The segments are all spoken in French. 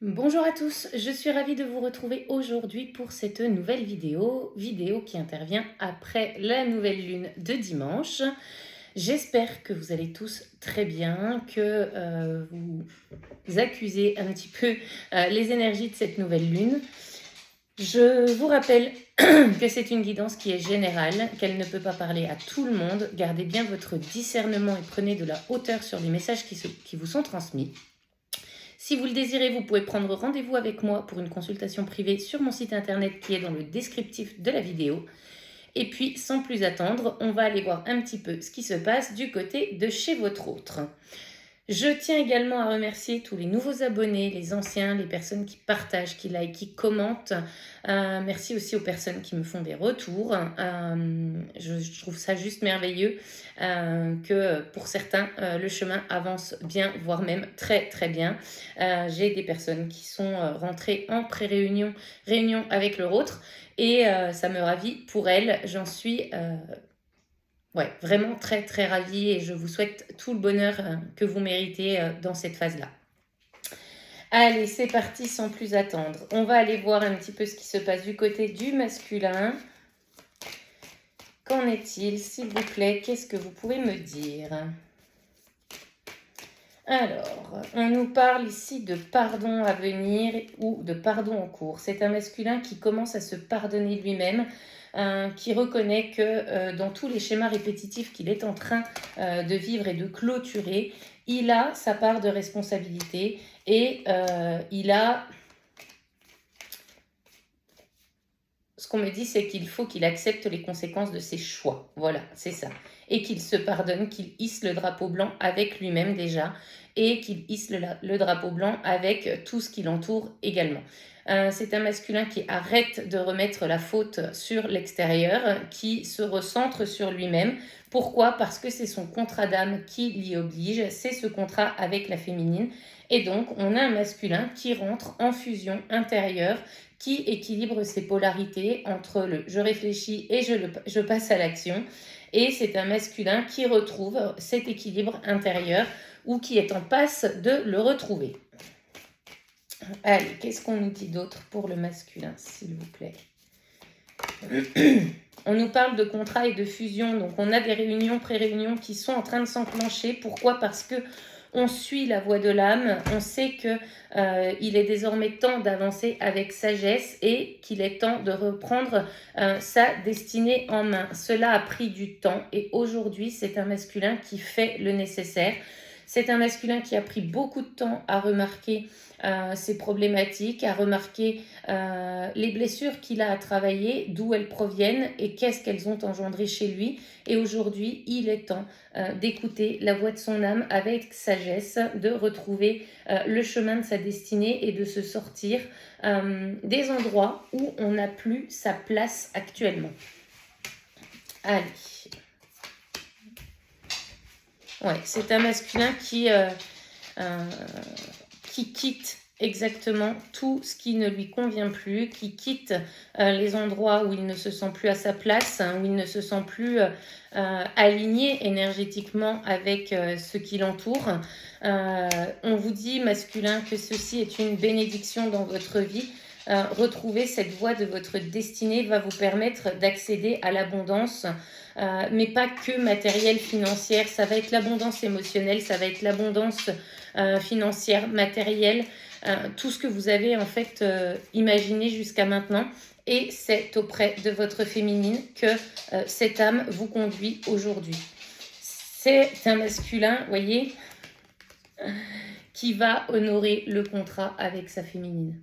Bonjour à tous, je suis ravie de vous retrouver aujourd'hui pour cette nouvelle vidéo qui intervient après la nouvelle lune de dimanche. J'espère que vous allez tous très bien, que vous accusez un petit peu les énergies de cette nouvelle lune. Je vous rappelle que c'est une guidance qui est générale, qu'elle ne peut pas parler à tout le monde. Gardez bien votre discernement et prenez de la hauteur sur les messages qui vous sont transmis. Si vous le désirez, vous pouvez prendre rendez-vous avec moi pour une consultation privée sur mon site internet qui est dans le descriptif de la vidéo. Et puis, sans plus attendre, on va aller voir un petit peu ce qui se passe du côté de chez votre autre. Je tiens également à remercier tous les nouveaux abonnés, les anciens, les personnes qui partagent, qui likent, qui commentent. Merci aussi aux personnes qui me font des retours. Je trouve ça juste merveilleux que pour certains, le chemin avance bien, voire même très très bien. J'ai des personnes qui sont rentrées en réunion avec leur autre et ça me ravit pour elles. J'en suis vraiment très très ravie et je vous souhaite tout le bonheur que vous méritez dans cette phase-là. Allez, c'est parti sans plus attendre. On va aller voir un petit peu ce qui se passe du côté du masculin. Qu'en est-il, s'il vous plaît? Qu'est-ce que vous pouvez me dire? Alors, on nous parle ici de pardon à venir ou de pardon en cours. C'est un masculin qui commence à se pardonner lui-même, qui reconnaît que dans tous les schémas répétitifs qu'il est en train de vivre et de clôturer, il a sa part de responsabilité et il a... Ce qu'on me dit, c'est qu'il faut qu'il accepte les conséquences de ses choix. Voilà, c'est ça. Et qu'il se pardonne, qu'il hisse le drapeau blanc avec lui-même déjà, et qu'il hisse le drapeau blanc avec tout ce qui l'entoure également. C'est un masculin qui arrête de remettre la faute sur l'extérieur, qui se recentre sur lui-même. Pourquoi? Parce que c'est son contrat d'âme qui l'y oblige, c'est ce contrat avec la féminine. Et donc, on a un masculin qui rentre en fusion intérieure, qui équilibre ses polarités entre le je réfléchis et je passe à l'action. Et c'est un masculin qui retrouve cet équilibre intérieur ou qui est en passe de le retrouver. Allez, qu'est-ce qu'on nous dit d'autre pour le masculin, s'il vous plaît? On nous parle de contrat et de fusion, donc on a des réunions, pré-réunions qui sont en train de s'enclencher. Pourquoi? Parce que on suit la voie de l'âme, on sait qu'il est désormais temps d'avancer avec sagesse et qu'il est temps de reprendre sa destinée en main. Cela a pris du temps et aujourd'hui, c'est un masculin qui fait le nécessaire. C'est un masculin qui a pris beaucoup de temps à remarquer ses problématiques, à remarquer les blessures qu'il a à travailler, d'où elles proviennent et qu'est-ce qu'elles ont engendré chez lui. Et aujourd'hui, il est temps d'écouter la voix de son âme avec sagesse, de retrouver le chemin de sa destinée et de se sortir des endroits où on n'a plus sa place actuellement. Allez. Ouais, c'est un masculin qui quitte exactement tout ce qui ne lui convient plus, qui quitte les endroits où il ne se sent plus à sa place, où il ne se sent plus aligné énergétiquement avec ce qui l'entoure. On vous dit, masculin, que ceci est une bénédiction dans votre vie. Retrouver cette voie de votre destinée va vous permettre d'accéder à l'abondance, mais pas que matérielle, financière. Ça va être l'abondance émotionnelle, ça va être l'abondance financière, matérielle, tout ce que vous avez en fait imaginé jusqu'à maintenant. Et c'est auprès de votre féminine que cette âme vous conduit aujourd'hui. C'est un masculin, voyez, qui va honorer le contrat avec sa féminine.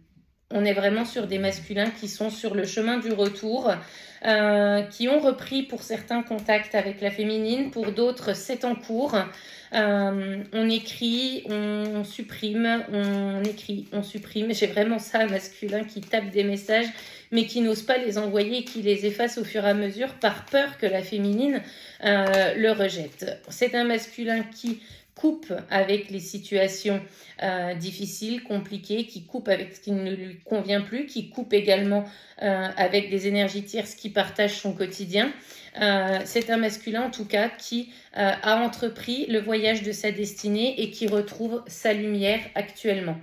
On est vraiment sur des masculins qui sont sur le chemin du retour, qui ont repris pour certains contacts avec la féminine, pour d'autres c'est en cours. On écrit, on supprime, on écrit, on supprime. J'ai vraiment ça, un masculin qui tape des messages mais qui n'ose pas les envoyer et qui les efface au fur et à mesure par peur que la féminine le rejette. C'est un masculin qui coupe avec les situations difficiles, compliquées, qui coupe avec ce qui ne lui convient plus, qui coupe également avec des énergies tierces qui partagent son quotidien. C'est un masculin en tout cas qui a entrepris le voyage de sa destinée et qui retrouve sa lumière actuellement.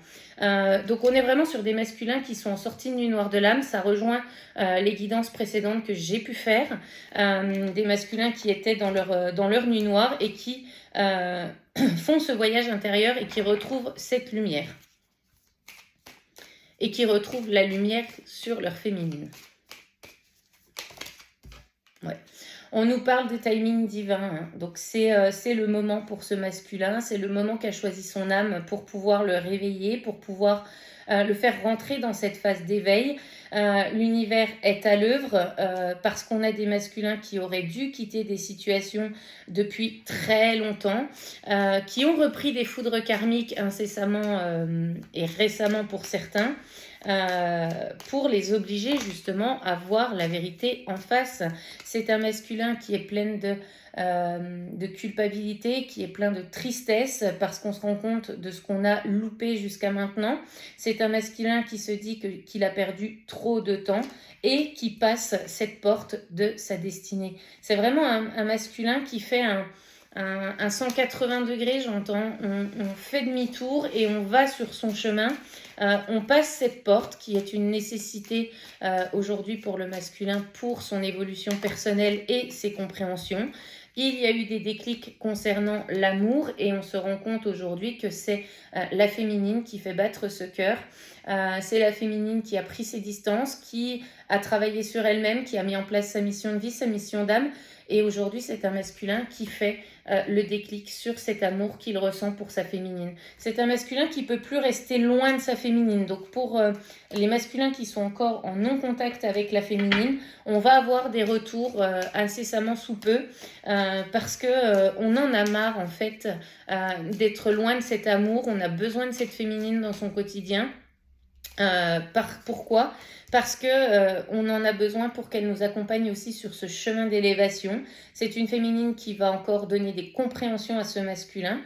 Donc on est vraiment sur des masculins qui sont en sortie de nuit noire de l'âme. Ça rejoint les guidances précédentes que j'ai pu faire. Des masculins qui étaient dans leur nuit noire et qui font ce voyage intérieur et qui retrouvent cette lumière. Et qui retrouvent la lumière sur leur féminine. Ouais. On nous parle de timing divin, hein. Donc c'est le moment pour ce masculin, c'est le moment qu'a choisi son âme pour pouvoir le réveiller, pour pouvoir le faire rentrer dans cette phase d'éveil. L'univers est à l'œuvre parce qu'on a des masculins qui auraient dû quitter des situations depuis très longtemps, qui ont repris des foudres karmiques incessamment et récemment pour certains. Pour les obliger justement à voir la vérité en face. C'est un masculin qui est plein de culpabilité, qui est plein de tristesse parce qu'on se rend compte de ce qu'on a loupé jusqu'à maintenant. C'est un masculin qui se dit qu'il a perdu trop de temps et qui passe cette porte de sa destinée. C'est vraiment un masculin qui fait un 180 degrés, j'entends. On fait demi-tour et on va sur son chemin. On passe cette porte qui est une nécessité aujourd'hui pour le masculin, pour son évolution personnelle et ses compréhensions. Il y a eu des déclics concernant l'amour et on se rend compte aujourd'hui que c'est la féminine qui fait battre ce cœur. C'est la féminine qui a pris ses distances, qui a travaillé sur elle-même, qui a mis en place sa mission de vie, sa mission d'âme. Et aujourd'hui, c'est un masculin qui fait le déclic sur cet amour qu'il ressent pour sa féminine. C'est un masculin qui ne peut plus rester loin de sa féminine. Donc pour les masculins qui sont encore en non-contact avec la féminine, on va avoir des retours incessamment sous peu parce qu'on en a marre en fait d'être loin de cet amour. On a besoin de cette féminine dans son quotidien. Pourquoi ? Parce que on en a besoin pour qu'elle nous accompagne aussi sur ce chemin d'élévation. C'est une féminine qui va encore donner des compréhensions à ce masculin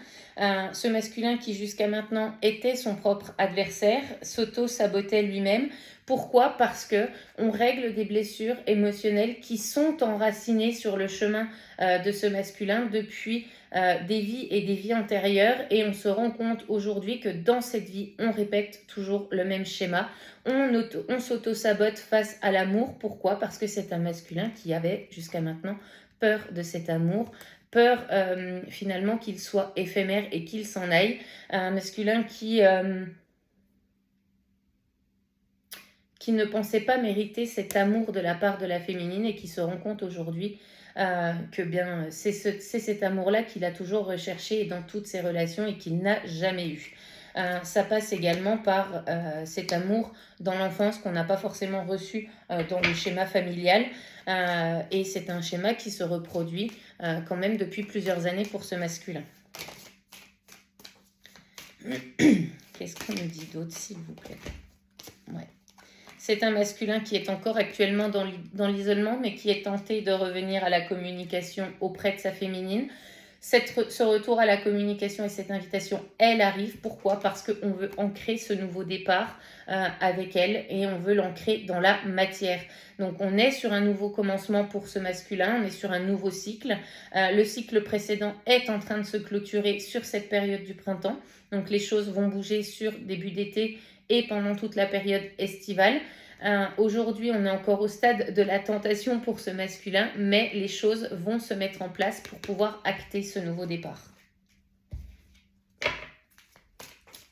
qui jusqu'à maintenant était son propre adversaire, s'auto-sabotait lui-même. Pourquoi ? Parce que on règle des blessures émotionnelles qui sont enracinées sur le chemin de ce masculin depuis des vies et des vies antérieures, et on se rend compte aujourd'hui que dans cette vie, on répète toujours le même schéma. On s'auto-sabote face à l'amour. Pourquoi ? Parce que c'est un masculin qui avait jusqu'à maintenant peur de cet amour, peur finalement qu'il soit éphémère et qu'il s'en aille. Un masculin qui ne pensait pas mériter cet amour de la part de la féminine et qui se rend compte aujourd'hui que bien c'est cet amour-là qu'il a toujours recherché dans toutes ses relations et qu'il n'a jamais eu. Ça passe également par cet amour dans l'enfance qu'on n'a pas forcément reçu dans le schéma familial. Et c'est un schéma qui se reproduit quand même depuis plusieurs années pour ce masculin. Qu'est-ce qu'on nous dit d'autre, s'il vous plaît ? Ouais. C'est un masculin qui est encore actuellement dans l'isolement, mais qui est tenté de revenir à la communication auprès de sa féminine. Ce retour à la communication et cette invitation, elle arrive. Pourquoi ? Parce qu'on veut ancrer ce nouveau départ avec elle et on veut l'ancrer dans la matière. Donc on est sur un nouveau commencement pour ce masculin, on est sur un nouveau cycle. Le cycle précédent est en train de se clôturer sur cette période du printemps. Donc les choses vont bouger sur début d'été et pendant toute la période estivale. Aujourd'hui, on est encore au stade de la tentation pour ce masculin, mais les choses vont se mettre en place pour pouvoir acter ce nouveau départ.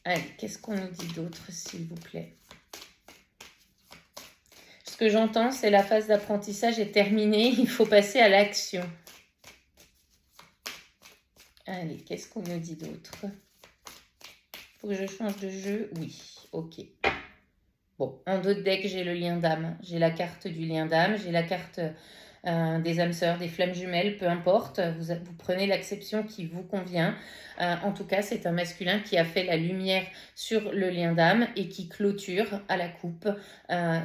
Allez, qu'est-ce qu'on nous dit d'autre, s'il vous plaît ? Ce que j'entends, c'est la phase d'apprentissage est terminée, il faut passer à l'action. Allez, qu'est-ce qu'on nous dit d'autre ? Faut que je change de jeu ? Oui, ok. Bon, en d'autres decks, j'ai le lien d'âme. J'ai la carte du lien d'âme, j'ai la carte des âmes sœurs, des flammes jumelles, peu importe. Vous prenez l'acception qui vous convient. En tout cas, c'est un masculin qui a fait la lumière sur le lien d'âme et qui clôture à la coupe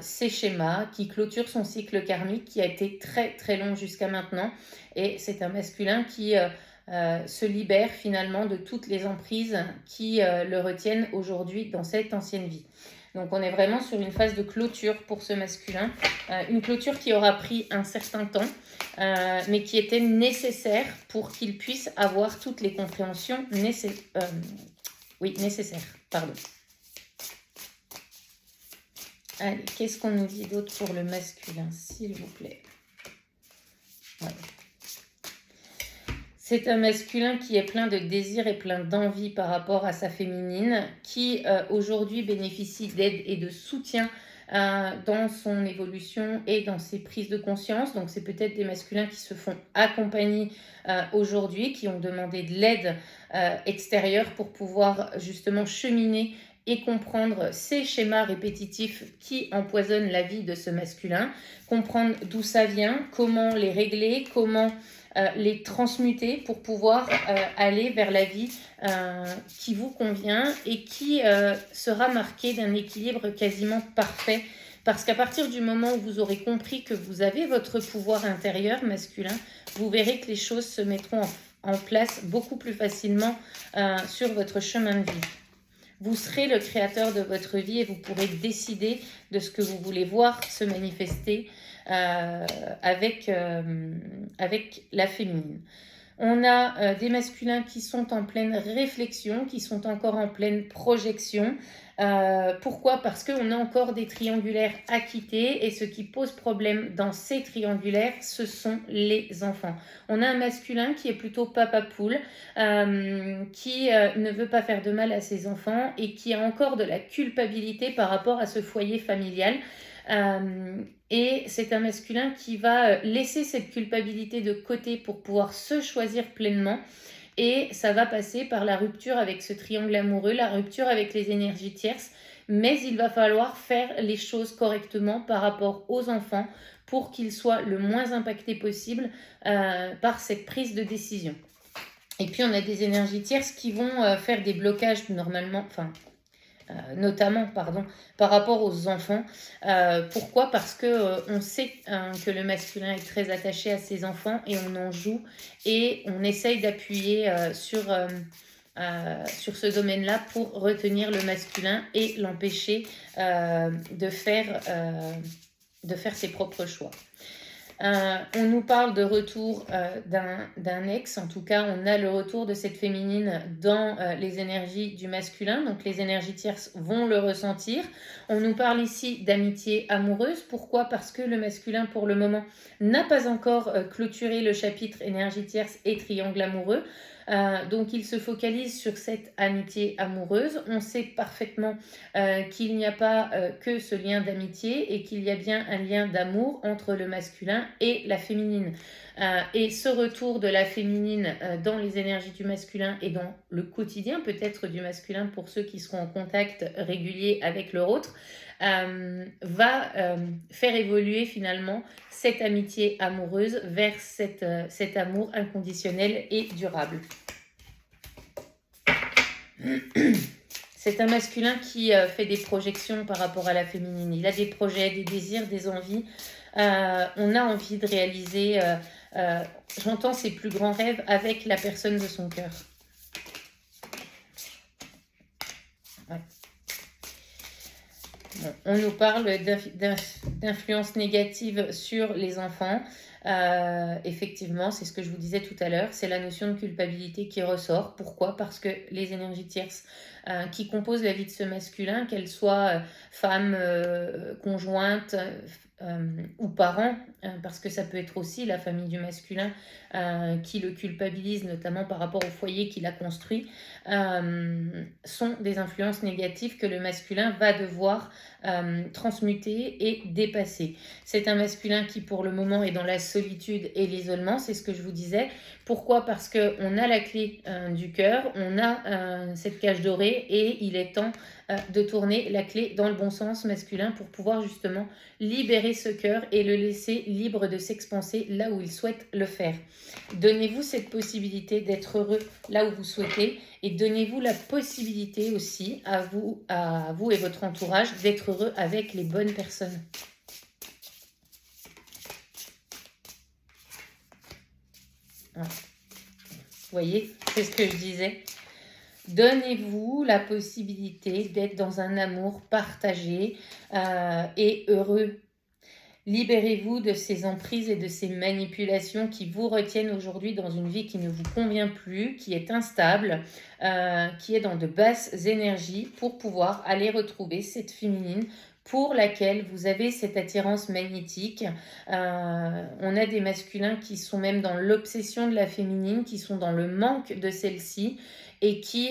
ses schémas, qui clôture son cycle karmique qui a été très très long jusqu'à maintenant. Et c'est un masculin qui se libère finalement de toutes les emprises qui le retiennent aujourd'hui dans cette ancienne vie. Donc on est vraiment sur une phase de clôture pour ce masculin, une clôture qui aura pris un certain temps, mais qui était nécessaire pour qu'il puisse avoir toutes les compréhensions nécessaires. Pardon. Allez, qu'est-ce qu'on nous dit d'autre pour le masculin, s'il vous plaît? Ouais. C'est un masculin qui est plein de désir et plein d'envie par rapport à sa féminine, qui aujourd'hui bénéficie d'aide et de soutien dans son évolution et dans ses prises de conscience. Donc c'est peut-être des masculins qui se font accompagner aujourd'hui, qui ont demandé de l'aide extérieure pour pouvoir justement cheminer et comprendre ces schémas répétitifs qui empoisonnent la vie de ce masculin, comprendre d'où ça vient, comment les régler, comment les transmuter pour pouvoir aller vers la vie qui vous convient et qui sera marquée d'un équilibre quasiment parfait. Parce qu'à partir du moment où vous aurez compris que vous avez votre pouvoir intérieur masculin, vous verrez que les choses se mettront en place beaucoup plus facilement sur votre chemin de vie. Vous serez le créateur de votre vie et vous pourrez décider de ce que vous voulez voir se manifester avec la féminine. On a des masculins qui sont en pleine réflexion, qui sont encore en pleine projection. Pourquoi? Parce qu'on a encore des triangulaires à quitter et ce qui pose problème dans ces triangulaires, ce sont les enfants. On a un masculin qui est plutôt papa poule, qui ne veut pas faire de mal à ses enfants et qui a encore de la culpabilité par rapport à ce foyer familial. Et c'est un masculin qui va laisser cette culpabilité de côté pour pouvoir se choisir pleinement. Et ça va passer par la rupture avec ce triangle amoureux, la rupture avec les énergies tierces. Mais il va falloir faire les choses correctement par rapport aux enfants pour qu'ils soient le moins impactés possible par cette prise de décision. Et puis on a des énergies tierces qui vont faire des blocages notamment par rapport aux enfants. Pourquoi? Parce qu'on sait que le masculin est très attaché à ses enfants et on en joue et on essaye d'appuyer sur ce domaine-là pour retenir le masculin et l'empêcher de faire ses propres choix. On nous parle de retour d'un ex, en tout cas on a le retour de cette féminine dans les énergies du masculin, donc les énergies tierces vont le ressentir. On nous parle ici d'amitié amoureuse, pourquoi? Parce que le masculin pour le moment n'a pas encore clôturé le chapitre énergie tierce et triangle amoureux. Donc il se focalise sur cette amitié amoureuse. On sait parfaitement qu'il n'y a pas que ce lien d'amitié et qu'il y a bien un lien d'amour entre le masculin et la féminine. Et ce retour de la féminine dans les énergies du masculin et dans le quotidien peut-être du masculin pour ceux qui seront en contact régulier avec leur autre, va faire évoluer finalement cette amitié amoureuse vers cet amour inconditionnel et durable. C'est un masculin qui fait des projections par rapport à la féminine. Il a des projets, des désirs, des envies. On a envie de réaliser, j'entends ses plus grands rêves avec la personne de son cœur. Ouais. Bon, on nous parle d'influence négative sur les enfants. Effectivement, c'est ce que je vous disais tout à l'heure, c'est la notion de culpabilité qui ressort. Pourquoi? Parce que les énergies tierces qui composent la vie de ce masculin, qu'elles soient femmes, conjointes ou parents, parce que ça peut être aussi la famille du masculin qui le culpabilise, notamment par rapport au foyer qu'il a construit, sont des influences négatives que le masculin va devoir transmuter et dépasser. C'est un masculin qui pour le moment est dans la solitude et l'isolement, c'est ce que je vous disais. Pourquoi? Parce qu'on a la clé du cœur, on a cette cage dorée et il est temps de tourner la clé dans le bon sens masculin pour pouvoir justement libérer ce cœur et le laisser libre de s'expanser là où il souhaite le faire. Donnez-vous cette possibilité d'être heureux là où vous souhaitez et donnez-vous la possibilité aussi à vous et votre entourage d'être heureux avec les bonnes personnes. Voilà. voyez, c'est ce que je disais. Donnez-vous la possibilité d'être dans un amour partagé et heureux. Libérez-vous de ces emprises et de ces manipulations qui vous retiennent aujourd'hui dans une vie qui ne vous convient plus, qui est instable, qui est dans de basses énergies, pour pouvoir aller retrouver cette féminine pour laquelle vous avez cette attirance magnétique. On a des masculins qui sont même dans l'obsession de la féminine, qui sont dans le manque de celle-ci et qui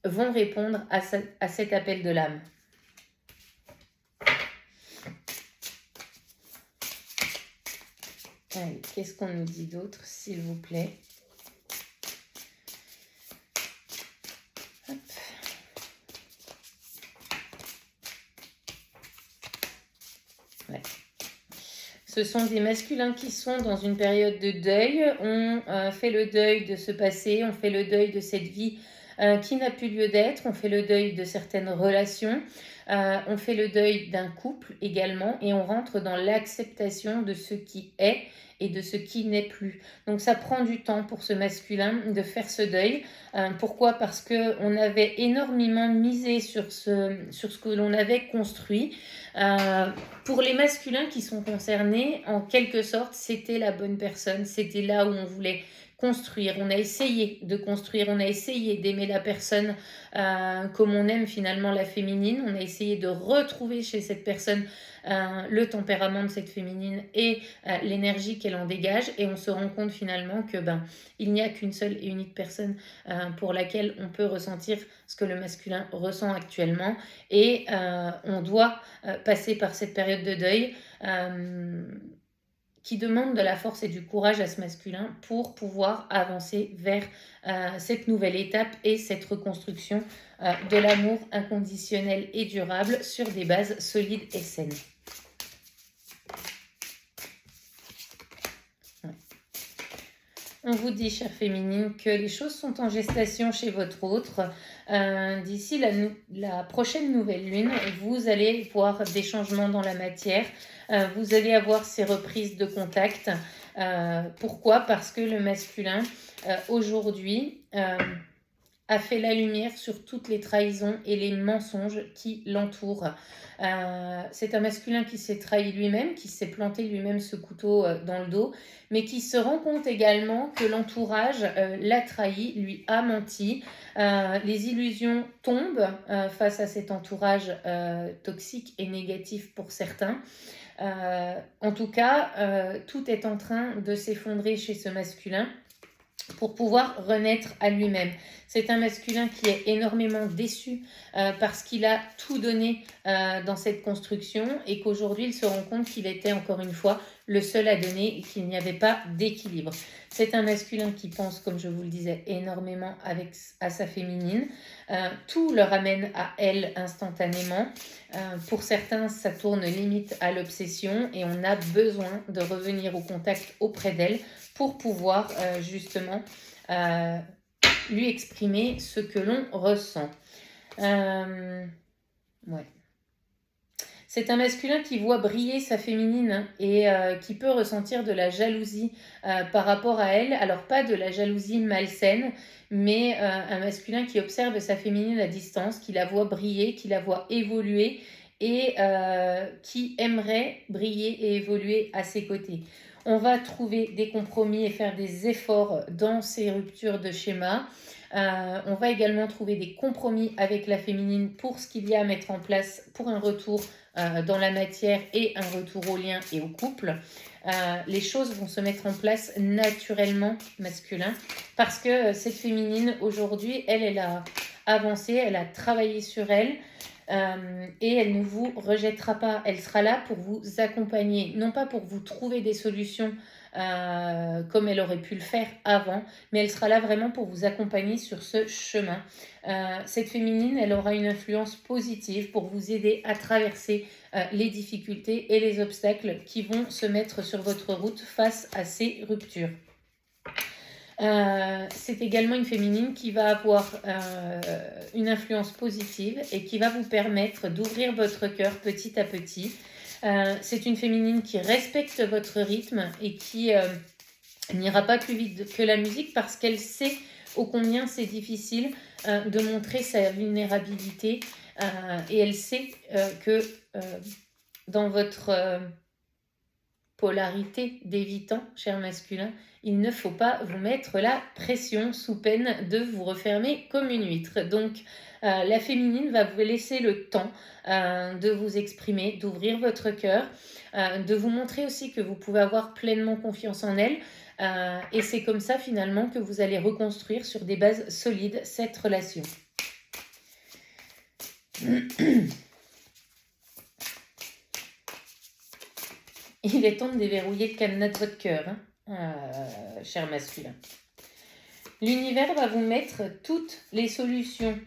vont répondre à cet appel de l'âme. Allez, qu'est-ce qu'on nous dit d'autre, s'il vous plaît? Hop. Ouais. Ce sont des masculins qui sont dans une période de deuil. On fait le deuil de ce passé, on fait le deuil de cette vie qui n'a plus lieu d'être, on fait le deuil de certaines relations, on fait le deuil d'un couple également, et on rentre dans l'acceptation de ce qui est et de ce qui n'est plus. Donc ça prend du temps pour ce masculin de faire ce deuil. Pourquoi? Parce qu'on avait énormément misé sur ce que l'on avait construit. Pour les masculins qui sont concernés, en quelque sorte, c'était la bonne personne, c'était là où on voulait construire. On a essayé de construire, on a essayé d'aimer la personne comme on aime finalement la féminine. On a essayé de retrouver chez cette personne le tempérament de cette féminine et l'énergie qu'elle en dégage, et on se rend compte finalement que il n'y a qu'une seule et unique personne pour laquelle on peut ressentir ce que le masculin ressent actuellement, et on doit passer par cette période de deuil qui demande de la force et du courage à ce masculin pour pouvoir avancer vers cette nouvelle étape et cette reconstruction de l'amour inconditionnel et durable sur des bases solides et saines. On vous dit, chère féminine, que les choses sont en gestation chez votre autre. D'ici la prochaine nouvelle lune, vous allez voir des changements dans la matière. Vous allez avoir ces reprises de contact. Pourquoi? Parce que le masculin, aujourd'hui, a fait la lumière sur toutes les trahisons et les mensonges qui l'entourent. C'est un masculin qui s'est trahi lui-même, qui s'est planté lui-même ce couteau dans le dos, mais qui se rend compte également que l'entourage l'a trahi, lui a menti. Les illusions tombent face à cet entourage toxique et négatif pour certains. En tout cas, tout est en train de s'effondrer chez ce masculin pour pouvoir renaître à lui-même. C'est un masculin qui est énormément déçu parce qu'il a tout donné dans cette construction, et qu'aujourd'hui il se rend compte qu'il était encore une fois le seul à donner et qu'il n'y avait pas d'équilibre. C'est un masculin qui pense, comme je vous le disais, énormément à sa féminine. Tout le ramène à elle instantanément. Pour certains, ça tourne limite à l'obsession, et on a besoin de revenir au contact auprès d'elle pour pouvoir justement lui exprimer ce que l'on ressent. Ouais. C'est un masculin qui voit briller sa féminine et qui peut ressentir de la jalousie par rapport à elle. Alors pas de la jalousie malsaine, mais un masculin qui observe sa féminine à distance, qui la voit briller, qui la voit évoluer, et qui aimerait briller et évoluer à ses côtés. On va trouver des compromis et faire des efforts dans ces ruptures de schéma. On va également trouver des compromis avec la féminine pour ce qu'il y a à mettre en place pour un retour dans la matière et un retour au lien et au couple. Les choses vont se mettre en place naturellement, masculin, parce que cette féminine aujourd'hui, elle a avancé, elle a travaillé sur elle. Et elle ne vous rejettera pas, elle sera là pour vous accompagner, non pas pour vous trouver des solutions comme elle aurait pu le faire avant, mais elle sera là vraiment pour vous accompagner sur ce chemin. Cette féminine, elle aura une influence positive pour vous aider à traverser les difficultés et les obstacles qui vont se mettre sur votre route face à ces ruptures. C'est également une féminine qui va avoir une influence positive et qui va vous permettre d'ouvrir votre cœur petit à petit. C'est une féminine qui respecte votre rythme et qui n'ira pas plus vite que la musique parce qu'elle sait ô combien c'est difficile de montrer sa vulnérabilité et elle sait que dans votre polarité d'évitant, cher masculin, il ne faut pas vous mettre la pression sous peine de vous refermer comme une huître. Donc, la féminine va vous laisser le temps de vous exprimer, d'ouvrir votre cœur, de vous montrer aussi que vous pouvez avoir pleinement confiance en elle. Et c'est comme ça, finalement, que vous allez reconstruire sur des bases solides cette relation. Il est temps de déverrouiller le cadenas de votre cœur, cher masculin. L'univers va vous mettre toutes les solutions,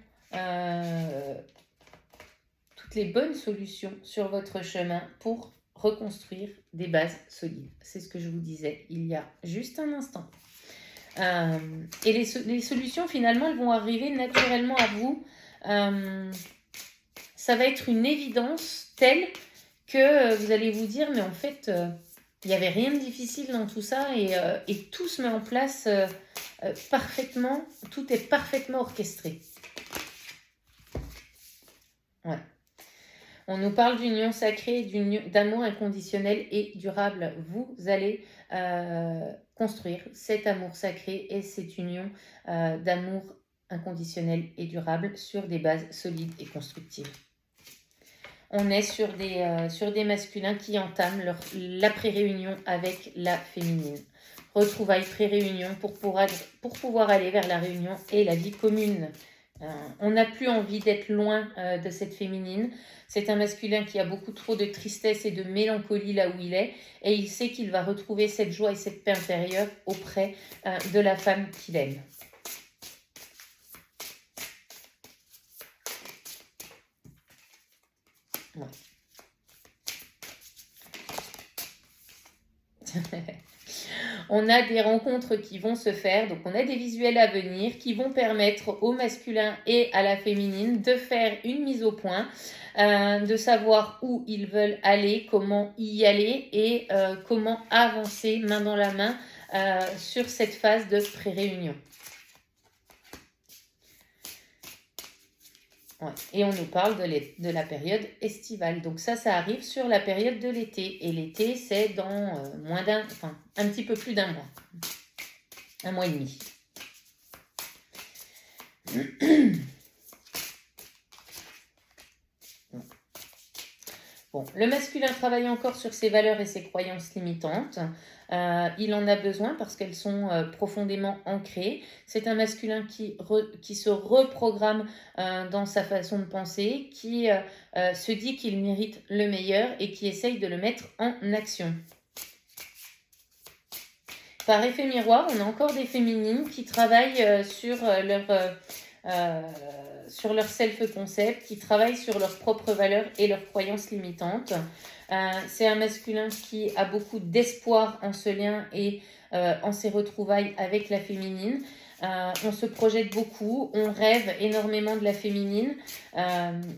toutes les bonnes solutions sur votre chemin pour reconstruire des bases solides. C'est ce que je vous disais il y a juste un instant. Et les solutions, finalement, elles vont arriver naturellement à vous. Ça va être une évidence telle que vous allez vous dire, mais en fait, il n'y avait rien de difficile dans tout ça et tout se met en place parfaitement, tout est parfaitement orchestré. Ouais. On nous parle d'union sacrée, d'amour inconditionnel et durable. Vous allez construire cet amour sacré et cette union d'amour inconditionnel et durable sur des bases solides et constructives. On est sur des masculins qui entament l'après-réunion avec la féminine. Retrouvailles pré-réunion pour pouvoir aller vers la réunion et la vie commune. On n'a plus envie d'être loin de cette féminine. C'est un masculin qui a beaucoup trop de tristesse et de mélancolie là où il est. Et il sait qu'il va retrouver cette joie et cette paix intérieure auprès de la femme qu'il aime. Ouais. On a des rencontres qui vont se faire, donc on a des visuels à venir qui vont permettre au masculin et à la féminine de faire une mise au point, de savoir où ils veulent aller, comment y aller et comment avancer main dans la main sur cette phase de pré-réunion. Ouais. Et on nous parle de la période estivale. Donc ça arrive sur la période de l'été. Et l'été, c'est dans un petit peu plus d'un mois. Un mois et demi. Bon, le masculin travaille encore sur ses valeurs et ses croyances limitantes. Il en a besoin parce qu'elles sont profondément ancrées. C'est un masculin qui se reprogramme dans sa façon de penser, qui se dit qu'il mérite le meilleur et qui essaye de le mettre en action. Par effet miroir, on a encore des féminines qui travaillent sur leur self-concept, qui travaillent sur leurs propres valeurs et leurs croyances limitantes. C'est un masculin qui a beaucoup d'espoir en ce lien et en ses retrouvailles avec la féminine. On se projette beaucoup, on rêve énormément de la féminine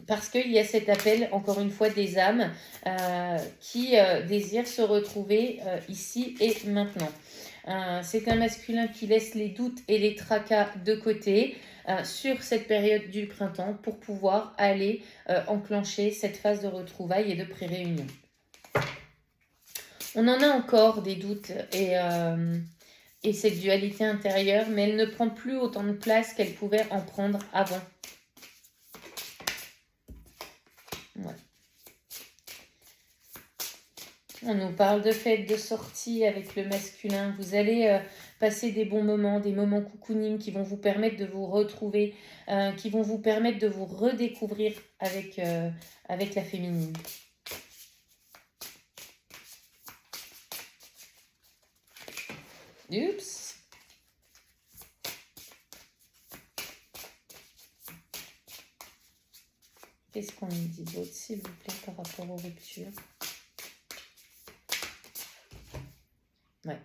parce qu'il y a cet appel, encore une fois, des âmes qui désirent se retrouver ici et maintenant. C'est un masculin qui laisse les doutes et les tracas de côté sur cette période du printemps pour pouvoir aller enclencher cette phase de retrouvailles et de pré-réunion. On en a encore des doutes et cette dualité intérieure, mais elle ne prend plus autant de place qu'elle pouvait en prendre avant. Ouais. On nous parle de fêtes, de sorties avec le masculin. Vous allez passer des bons moments, des moments cocooning qui vont vous permettre de vous retrouver, qui vont vous permettre de vous redécouvrir avec la féminine. Oups. Qu'est-ce qu'on nous dit d'autre, s'il vous plaît, par rapport aux ruptures? Ouais.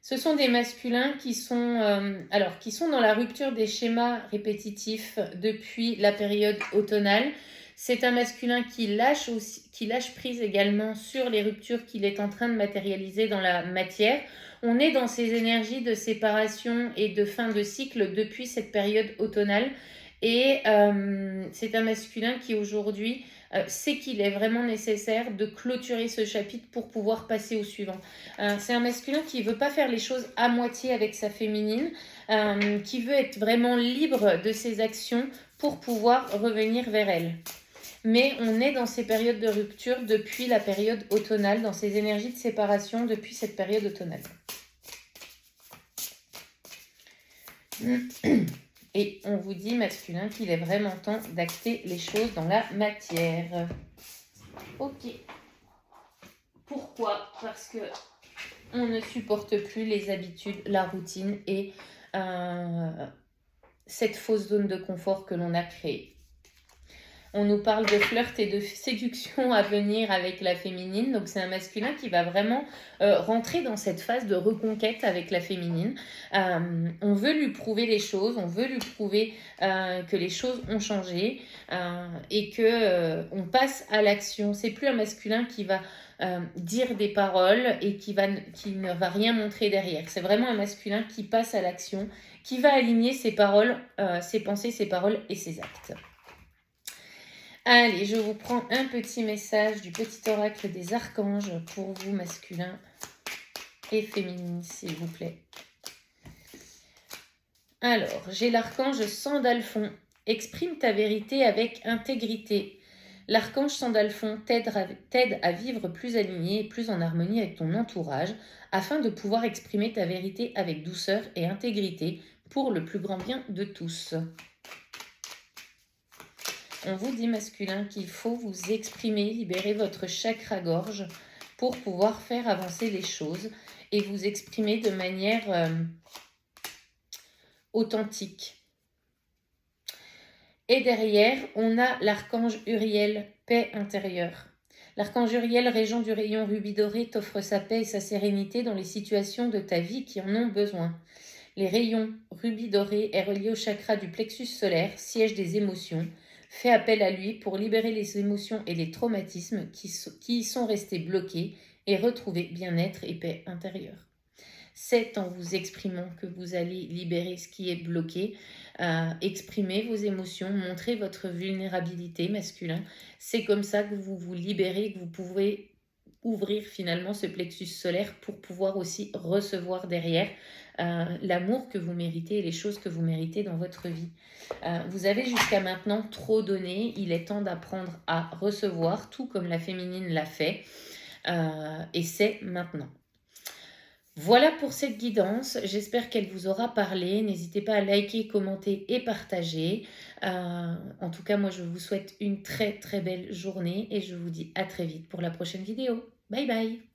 Ce sont des masculins qui sont dans la rupture des schémas répétitifs depuis la période automnale. C'est un masculin qui lâche prise également sur les ruptures qu'il est en train de matérialiser dans la matière. On est dans ces énergies de séparation et de fin de cycle depuis cette période automnale. Et c'est un masculin qui aujourd'hui sait qu'il est vraiment nécessaire de clôturer ce chapitre pour pouvoir passer au suivant. C'est un masculin qui ne veut pas faire les choses à moitié avec sa féminine, qui veut être vraiment libre de ses actions pour pouvoir revenir vers elle. Mais on est dans ces périodes de rupture depuis la période automnale, dans ces énergies de séparation depuis cette période automnale. Et on vous dit, masculin, qu'il est vraiment temps d'acter les choses dans la matière. Ok. Pourquoi? Parce que on ne supporte plus les habitudes, la routine et cette fausse zone de confort que l'on a créée. On nous parle de flirt et de séduction à venir avec la féminine. Donc, c'est un masculin qui va vraiment rentrer dans cette phase de reconquête avec la féminine. On veut lui prouver les choses. On veut lui prouver que les choses ont changé et qu'on passe à l'action. C'est plus un masculin qui va dire des paroles et qui ne va rien montrer derrière. C'est vraiment un masculin qui passe à l'action, qui va aligner ses paroles, ses pensées, ses paroles et ses actes. Allez, je vous prends un petit message du petit oracle des archanges pour vous, masculins et féminines, s'il vous plaît. Alors, j'ai l'archange Sandalphon. Exprime ta vérité avec intégrité. L'archange Sandalphon t'aide à vivre plus aligné et plus en harmonie avec ton entourage afin de pouvoir exprimer ta vérité avec douceur et intégrité pour le plus grand bien de tous. On vous dit, masculin, qu'il faut vous exprimer, libérer votre chakra-gorge pour pouvoir faire avancer les choses et vous exprimer de manière authentique. Et derrière, on a l'archange Uriel, paix intérieure. L'archange Uriel, régent du rayon rubis doré, t'offre sa paix et sa sérénité dans les situations de ta vie qui en ont besoin. Les rayons rubis doré est relié au chakra du plexus solaire, siège des émotions. Fais appel à lui pour libérer les émotions et les traumatismes qui y sont restés bloqués et retrouver bien-être et paix intérieure. C'est en vous exprimant que vous allez libérer ce qui est bloqué. Exprimez vos émotions, montrez votre vulnérabilité masculin. C'est comme ça que vous vous libérez, que vous pouvez ouvrir finalement ce plexus solaire pour pouvoir aussi recevoir derrière l'amour que vous méritez et les choses que vous méritez dans votre vie. Vous avez jusqu'à maintenant trop donné, il est temps d'apprendre à recevoir, tout comme la féminine l'a fait, et c'est maintenant. Voilà pour cette guidance, j'espère qu'elle vous aura parlé. N'hésitez pas à liker, commenter et partager. En tout cas, moi je vous souhaite une très très belle journée et je vous dis à très vite pour la prochaine vidéo. Bye bye.